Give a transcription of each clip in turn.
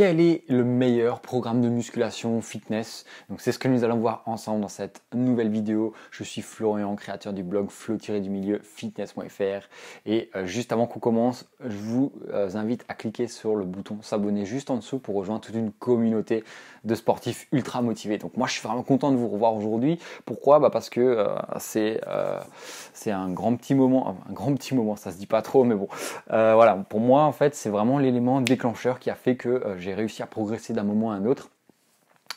quel est le meilleur programme de musculation fitness? Donc c'est ce que nous allons voir ensemble dans cette nouvelle vidéo. Je suis Florian, créateur du blog flow-du-milieu fitness.fr et juste avant qu'on commence, je vous invite à cliquer sur le bouton s'abonner juste en dessous pour rejoindre toute une communauté de sportifs ultra motivés. Donc moi je suis vraiment content de vous revoir aujourd'hui. Pourquoi? Parce que c'est un grand petit moment, ça se dit pas trop, mais bon, voilà, pour moi en fait c'est vraiment l'élément déclencheur qui a fait que j'ai réussi à progresser d'un moment à un autre.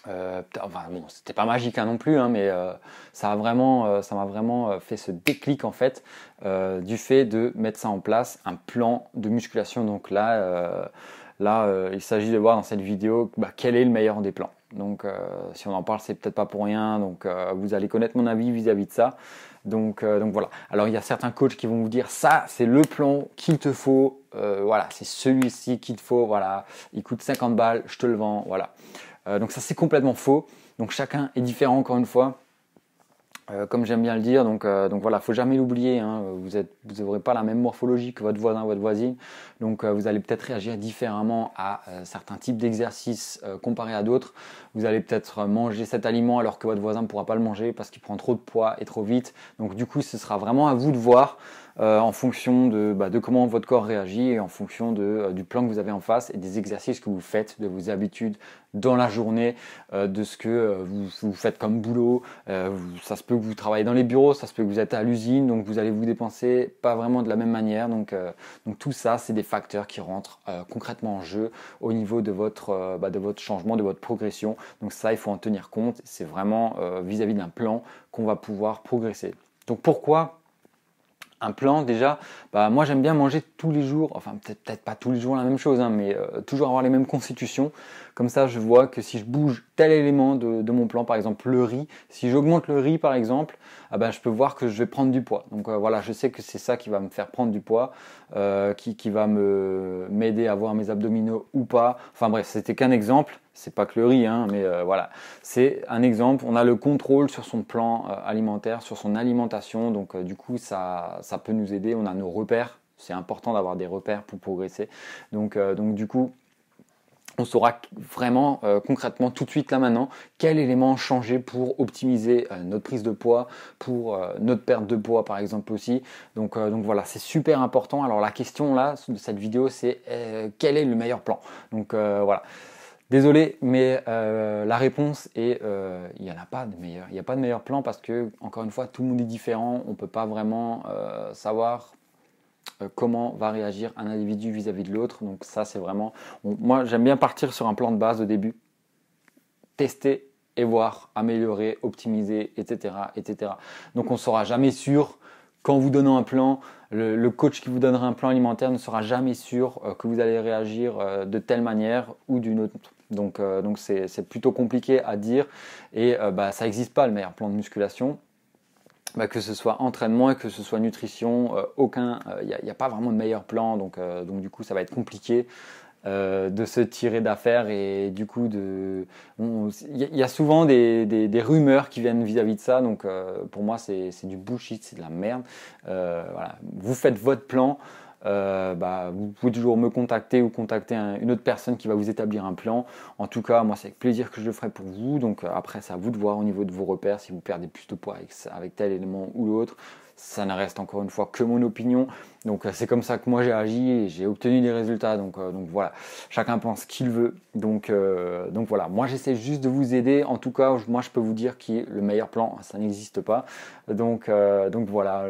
Enfin, bon, c'était pas magique non plus, mais ça m'a vraiment fait ce déclic en fait du fait de mettre ça en place, un plan de musculation. Donc là, il s'agit de voir dans cette vidéo quel est le meilleur des plans. Donc si on en parle, c'est peut-être pas pour rien. Donc vous allez connaître mon avis vis-à-vis de ça. Donc voilà. Alors il y a certains coachs qui vont vous dire ça, c'est le plan qu'il te faut. Voilà, c'est celui-ci qu'il te faut. Voilà, il coûte 50 balles, je te le vends. Voilà. Donc ça c'est complètement faux. Donc chacun est différent encore une fois. Comme j'aime bien le dire, donc voilà, faut jamais l'oublier. Vous n'aurez pas la même morphologie que votre voisin ou votre voisine, donc vous allez peut-être réagir différemment à certains types d'exercices comparés à d'autres. Vous allez peut-être manger cet aliment alors que votre voisin ne pourra pas le manger parce qu'il prend trop de poids et trop vite. Donc du coup, ce sera vraiment à vous de voir en fonction de comment votre corps réagit et en fonction du plan que vous avez en face et des exercices que vous faites, de vos habitudes dans la journée, de ce que vous faites comme boulot. Ça se peut que vous travaillez dans les bureaux, ça se peut que vous êtes à l'usine, donc vous allez vous dépenser pas vraiment de la même manière. Donc tout ça, c'est des facteurs qui rentrent concrètement en jeu au niveau de votre changement, de votre progression. Donc ça, il faut en tenir compte. C'est vraiment vis-à-vis d'un plan qu'on va pouvoir progresser. Donc pourquoi un plan? Déjà, moi j'aime bien manger tous les jours, enfin peut-être pas tous les jours la même chose, mais toujours avoir les mêmes constitutions. Comme ça, je vois que si je bouge tel élément de mon plan, par exemple le riz, si j'augmente le riz par exemple, je peux voir que je vais prendre du poids. Donc voilà, je sais que c'est ça qui va me faire prendre du poids, qui va m'aider à voir mes abdominaux ou pas. Enfin bref, c'était qu'un exemple. C'est pas que le riz, mais voilà, c'est un exemple. On a le contrôle sur son plan alimentaire, sur son alimentation. Donc du coup, ça peut nous aider. On a nos repères. C'est important d'avoir des repères pour progresser. Donc du coup, on saura vraiment concrètement tout de suite là maintenant quel élément changer pour optimiser notre prise de poids, pour notre perte de poids par exemple aussi. Donc voilà, c'est super important. Alors la question là de cette vidéo, c'est quel est le meilleur plan? Donc voilà. Désolé, mais la réponse est il n'y en a pas de meilleur. Il n'y a pas de meilleur plan parce que, encore une fois, tout le monde est différent. On ne peut pas vraiment savoir comment va réagir un individu vis-à-vis de l'autre. Donc ça, c'est vraiment... moi, j'aime bien partir sur un plan de base au début. Tester et voir, améliorer, optimiser, etc. etc. Donc on ne sera jamais sûr... Quand vous donnez un plan, le coach qui vous donnera un plan alimentaire ne sera jamais sûr que vous allez réagir de telle manière ou d'une autre. Donc c'est plutôt compliqué à dire et ça n'existe pas le meilleur plan de musculation. Que ce soit entraînement et que ce soit nutrition, il n'y a pas vraiment de meilleur plan. Donc du coup ça va être compliqué de se tirer d'affaire et du coup il y a souvent des rumeurs qui viennent vis-à-vis de ça, donc pour moi c'est du bullshit, c'est de la merde. Voilà. Vous faites votre plan, vous pouvez toujours me contacter ou contacter une autre personne qui va vous établir un plan. En tout cas moi c'est avec plaisir que je le ferai pour vous, donc après c'est à vous de voir au niveau de vos repères si vous perdez plus de poids avec tel élément ou l'autre. Ça ne reste encore une fois que mon opinion, donc c'est comme ça que moi j'ai agi et j'ai obtenu des résultats, donc voilà, chacun pense ce qu'il veut, donc voilà, moi j'essaie juste de vous aider. En tout cas moi je peux vous dire qui est le meilleur plan, ça n'existe pas, donc voilà,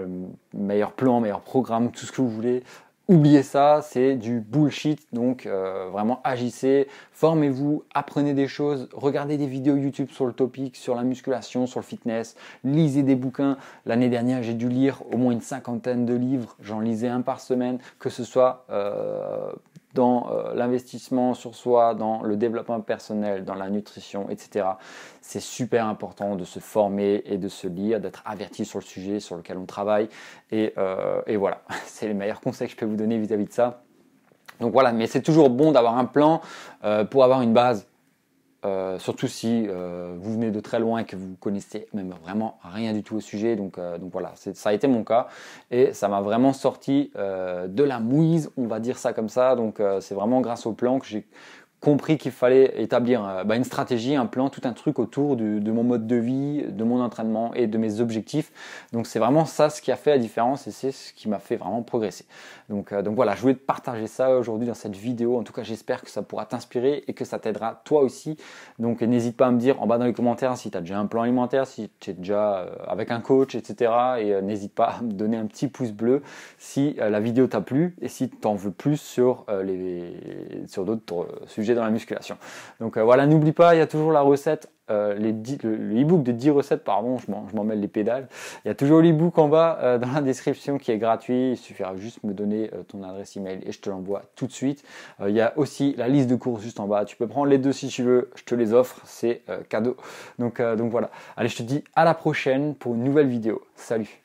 meilleur plan, meilleur programme, tout ce que vous voulez. Oubliez ça, c'est du bullshit, donc vraiment agissez, formez-vous, apprenez des choses, regardez des vidéos YouTube sur le topic, sur la musculation, sur le fitness, lisez des bouquins. L'année dernière, j'ai dû lire au moins une 50aine de livres, j'en lisais un par semaine, que ce soit dans l'investissement sur soi, dans le développement personnel, dans la nutrition, etc. C'est super important de se former et de se lire, d'être averti sur le sujet sur lequel on travaille. Et voilà, c'est les meilleurs conseils que je peux vous donner vis-à-vis de ça. Donc voilà, mais c'est toujours bon d'avoir un plan pour avoir une base. Surtout si vous venez de très loin et que vous connaissez même vraiment rien du tout au sujet. Donc voilà, ça a été mon cas et ça m'a vraiment sorti de la mouise, on va dire ça comme ça. Donc c'est vraiment grâce au plan que j'ai compris qu'il fallait établir une stratégie, un plan, tout un truc autour de mon mode de vie, de mon entraînement et de mes objectifs. Donc c'est vraiment ça ce qui a fait la différence et c'est ce qui m'a fait vraiment progresser. Donc voilà, je voulais te partager ça aujourd'hui dans cette vidéo. En tout cas, j'espère que ça pourra t'inspirer et que ça t'aidera toi aussi. Donc n'hésite pas à me dire en bas dans les commentaires si tu as déjà un plan alimentaire, si tu es déjà avec un coach, etc. Et n'hésite pas à me donner un petit pouce bleu si la vidéo t'a plu et si tu en veux plus sur d'autres sujets dans la musculation. Donc voilà, n'oublie pas, il y a toujours la recette, le e-book de 10 recettes, pardon, je m'en mêle les pédales. Il y a toujours l'e-book en bas dans la description qui est gratuit. Il suffira juste me donner ton adresse email et je te l'envoie tout de suite. Il y a aussi la liste de courses juste en bas. Tu peux prendre les deux si tu veux, je te les offre, c'est cadeau. Donc voilà. Allez, je te dis à la prochaine pour une nouvelle vidéo. Salut!